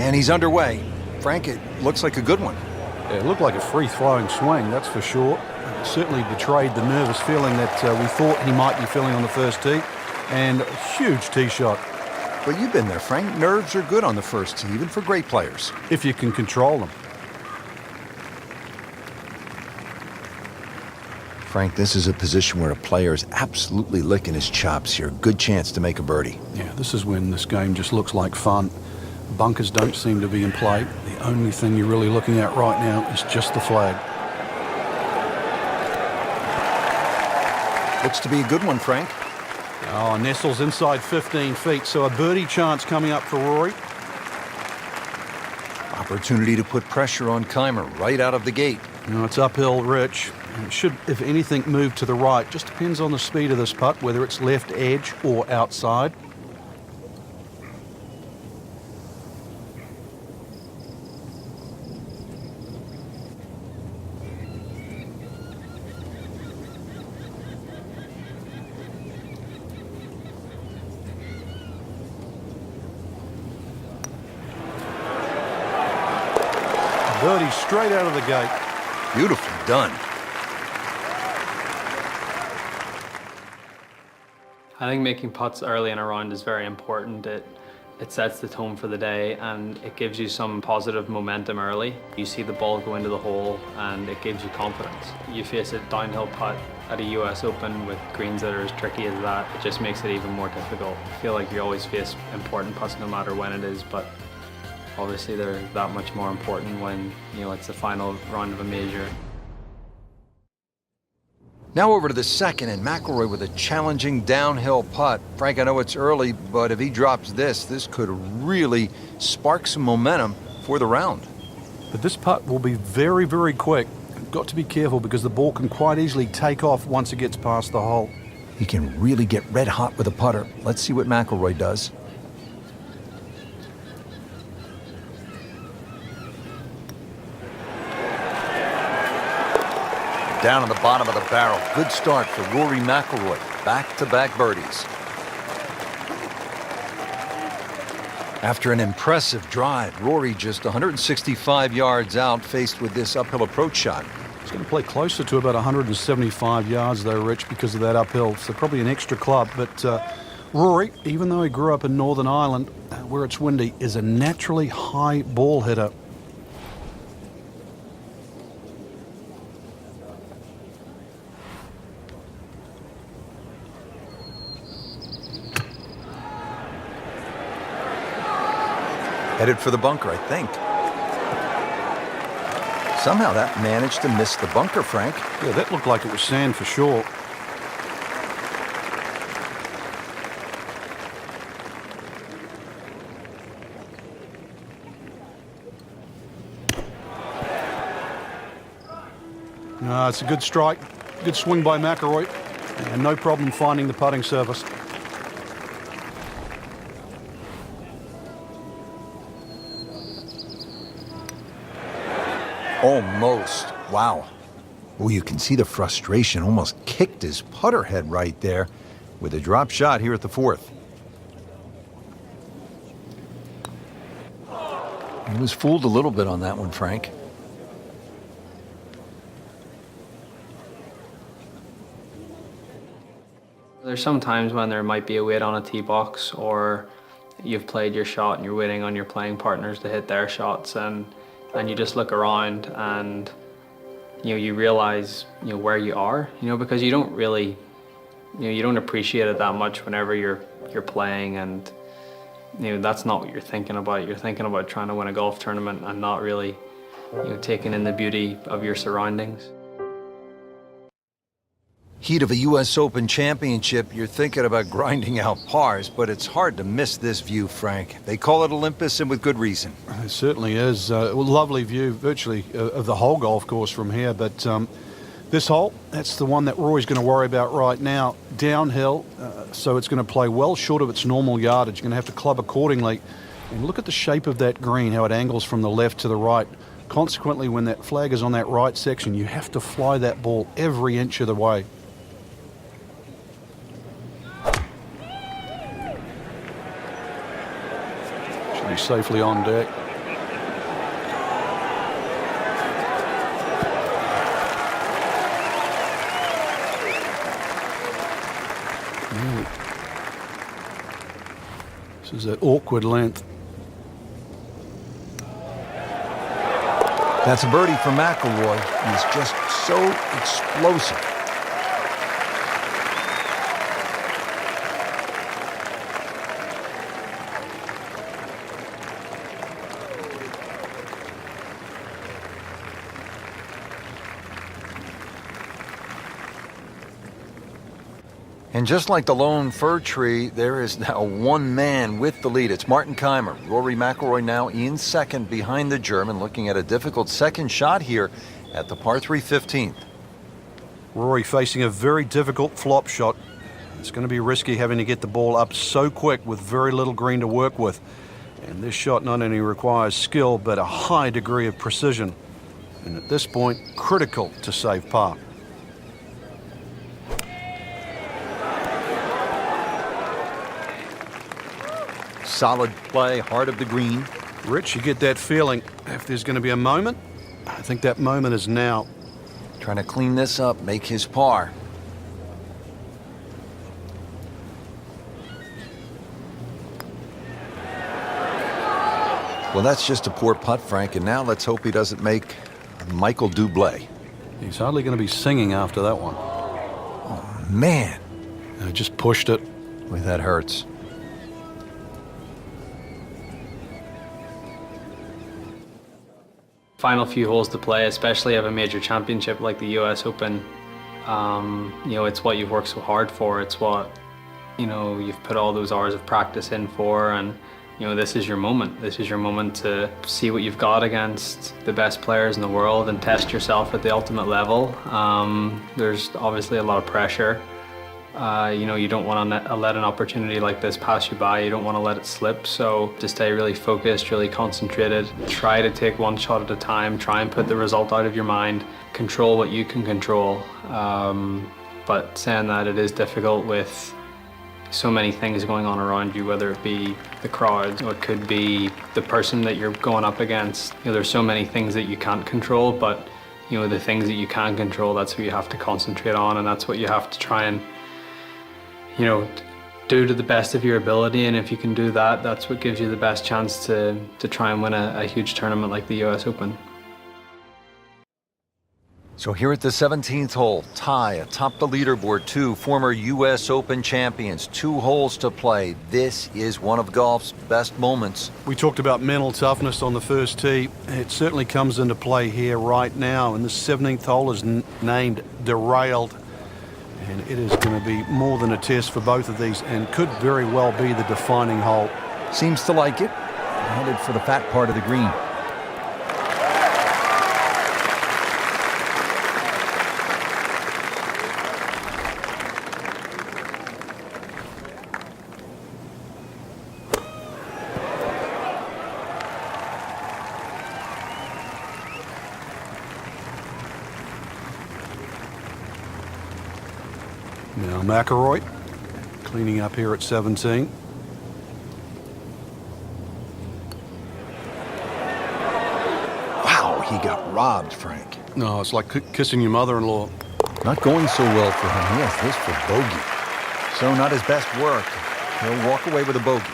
And he's underway. Frank, it looks like a good one. Yeah, it looked like a free-flowing swing, that's for sure. It certainly betrayed the nervous feeling that we thought he might be feeling on the first tee. And a huge tee shot. But you've been there, Frank. Nerves are good on the first tee, even for great players. If you can control them. Frank, this is a position where a player is absolutely licking his chops here. Good chance to make a birdie. Yeah, this is when this game just looks like fun. Bunkers don't seem to be in play. The only thing you're really looking at right now is just the flag. Looks to be a good one, Frank. Oh, nestles inside 15 feet, so a birdie chance coming up for Rory. Opportunity to put pressure on Keimer right out of the gate. You know, it's uphill, Rich. It should, if anything, move to the right. Just depends on the speed of this putt, whether it's left edge or outside. Birdie straight out of the gate. Beautifully done. I think making putts early in a round is very important. It sets the tone for the day and it gives you some positive momentum early. You see the ball go into the hole and it gives you confidence. You face a downhill putt at a US Open with greens that are as tricky as that, it just makes it even more difficult. I feel like you always face important putts no matter when it is, but obviously they're that much more important when, you know, it's the final round of a major. Now over to the second, and McIlroy with a challenging downhill putt. Frank, I know it's early, but if he drops this could really spark some momentum for the round. But this putt will be very, very quick. You've got to be careful because the ball can quite easily take off once it gets past the hole. He can really get red hot with a putter. Let's see what McIlroy does. Down on the bottom of the barrel. Good start for Rory McIlroy. Back-to-back birdies. After an impressive drive, Rory just 165 yards out, faced with this uphill approach shot. He's going to play closer to about 175 yards though, Rich, because of that uphill. So probably an extra club. But Rory, even though he grew up in Northern Ireland, where it's windy, is a naturally high ball hitter. Headed for the bunker, I think. Somehow that managed to miss the bunker, Frank. Yeah, that looked like it was sand for sure. No, it's a good strike. Good swing by McIlroy. And no problem finding the putting surface. Almost. Wow. Oh, you can see the frustration. Almost kicked his putter head right there with a drop shot here at the fourth. He was fooled a little bit on that one, Frank. There's some times when there might be a wait on a tee box, or you've played your shot and you're waiting on your playing partners to hit their shots, and you just look around and you realize where you are, because you don't really you don't appreciate it that much whenever you're playing, and that's not what you're thinking about. You're thinking about trying to win a golf tournament and not really taking in the beauty of your surroundings. Heat of a US Open championship, you're thinking about grinding out pars, but it's hard to miss this view, Frank. They call it Olympus, and with good reason. It certainly is. A lovely view, virtually, of the whole golf course from here. But this hole, that's the one that Rory's going to worry about right now. Downhill, so it's going to play well short of its normal yardage. You're going to have to club accordingly. And look at the shape of that green, how it angles from the left to the right. Consequently, when that flag is on that right section, you have to fly that ball every inch of the way. Safely on deck. This is an awkward length. That's a birdie for McIlroy. He's just so explosive. And just like the lone fir tree, there is now one man with the lead. It's Martin Keimer. Rory McIlroy now in second behind the German, looking at a difficult second shot here at the par 3 15th. Rory facing a very difficult flop shot. It's going to be risky having to get the ball up so quick with very little green to work with. And this shot not only requires skill, but a high degree of precision. And at this point, critical to save par. Solid play, heart of the green. Rich, you get that feeling. If there's going to be a moment, I think that moment is now. Trying to clean this up, make his par. Well, that's just a poor putt, Frank, and now let's hope he doesn't make Michael Dublé. He's hardly going to be singing after that one. Oh, man. I just pushed it. Boy, that hurts. Final few holes to play, especially of a major championship like the US Open. You know, it's what you've worked so hard for. It's what, you know, you've put all those hours of practice in for, and you know, this is your moment. This is your moment to see what you've got against the best players in the world and test yourself at the ultimate level. There's obviously a lot of pressure. You know, you don't want to let an opportunity like this pass you by. You don't want to let it slip. So to stay really focused, really concentrated, try to take one shot at a time, try and put the result out of your mind, control what you can control. But saying that, it is difficult with so many things going on around you, whether it be the crowd or it could be the person that you're going up against. You know, there's so many things that you can't control, but you know, the things that you can control, that's what you have to concentrate on, and that's what you have to try and, you know, do to the best of your ability. And if you can do that, that's what gives you the best chance to try and win a huge tournament like the US Open. So here at the 17th hole, tie atop the leaderboard, two former US Open champions, 2 holes to play. This is one of golf's best moments. We talked about mental toughness on the first tee. It certainly comes into play here right now, and the 17th hole is named Derailed. And it is going to be more than a test for both of these and could very well be the defining hole. Seems to like it. Headed for the fat part of the green. Now McIlroy cleaning up here at 17. Wow, he got robbed, Frank. No, it's like kissing your mother-in-law. Not going so well for him. He has this for bogey. So not his best work. He'll walk away with a bogey.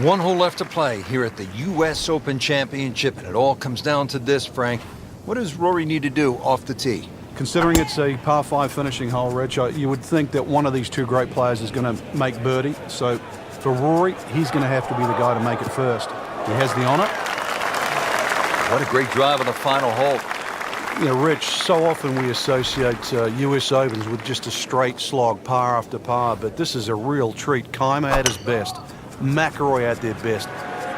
1 hole left to play here at the US Open Championship, and it all comes down to this, Frank. What does Rory need to do off the tee? Considering it's a par 5 finishing hole, Rich, you would think that one of these two great players is going to make birdie. So for Rory, he's going to have to be the guy to make it first. He has the honor. What a great drive on the final hole. You know, Rich, so often we associate US Opens with just a straight slog, par after par, but this is a real treat. Keimer at his best, McIlroy at their best,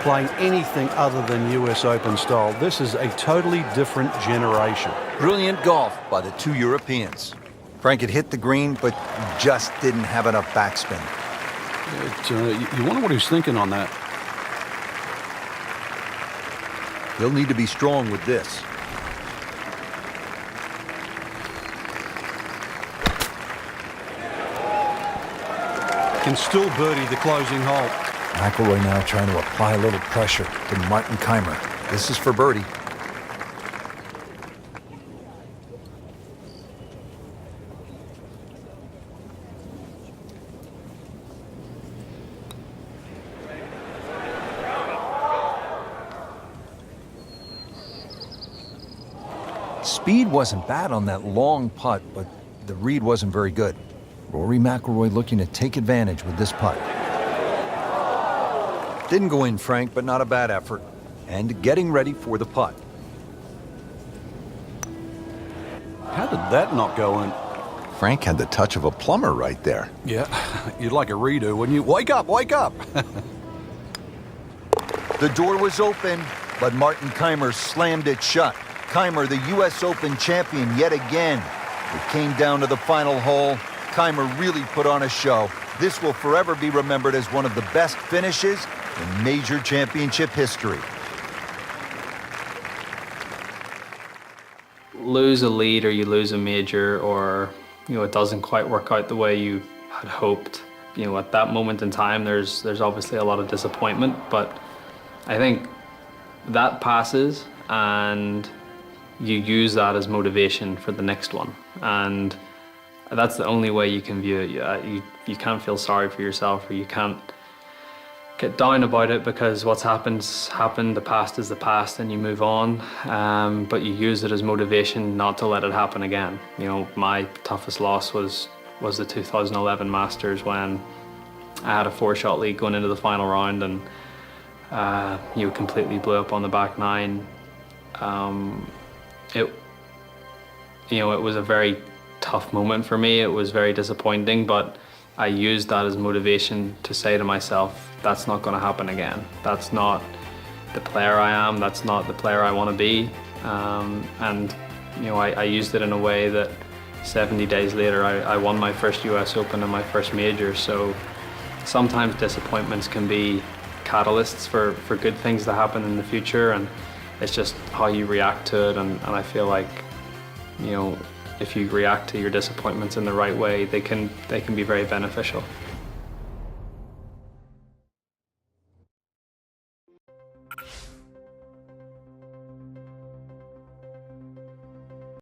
playing anything other than US Open style. This is a totally different generation. Brilliant golf by the 2 Europeans. Frank had hit the green, but just didn't have enough backspin. You wonder what he's thinking on that. He'll need to be strong with this. Can still birdie the closing hole. McIlroy now trying to apply a little pressure to Martin Keimer. This is for birdie. Speed wasn't bad on that long putt, but the read wasn't very good. Rory McIlroy looking to take advantage with this putt. Didn't go in, Frank, but not a bad effort. And getting ready for the putt. How did that not go in? Frank had the touch of a plumber right there. Yeah, you'd like a redo, wouldn't you? Wake up, wake up! The door was open, but Martin Kaymer slammed it shut. Kaymer, the U.S. Open champion yet again. It came down to the final hole. Kaymer really put on a show. This will forever be remembered as one of the best finishes in major championship history. Lose a lead, or you lose a major, or it doesn't quite work out the way you had hoped. At that moment in time, there's obviously a lot of disappointment, but I think that passes, and you use that as motivation for the next one. And that's the only way you can view it. You can't feel sorry for yourself, or you can't get down about it, because what's happened's happened. The past is the past, and you move on. But you use it as motivation not to let it happen again. My toughest loss was the 2011 Masters, when I had a 4-shot lead going into the final round, and you completely blew up on the back nine. It was a very tough moment for me. It was very disappointing, but I used that as motivation to say to myself, that's not going to happen again. That's not the player I am. That's not the player I want to be. I used it in a way that 70 days later, I won my first US Open and my first major. So sometimes disappointments can be catalysts for good things to happen in the future, and it's just how you react to it. And I feel like, if you react to your disappointments in the right way, they can be very beneficial.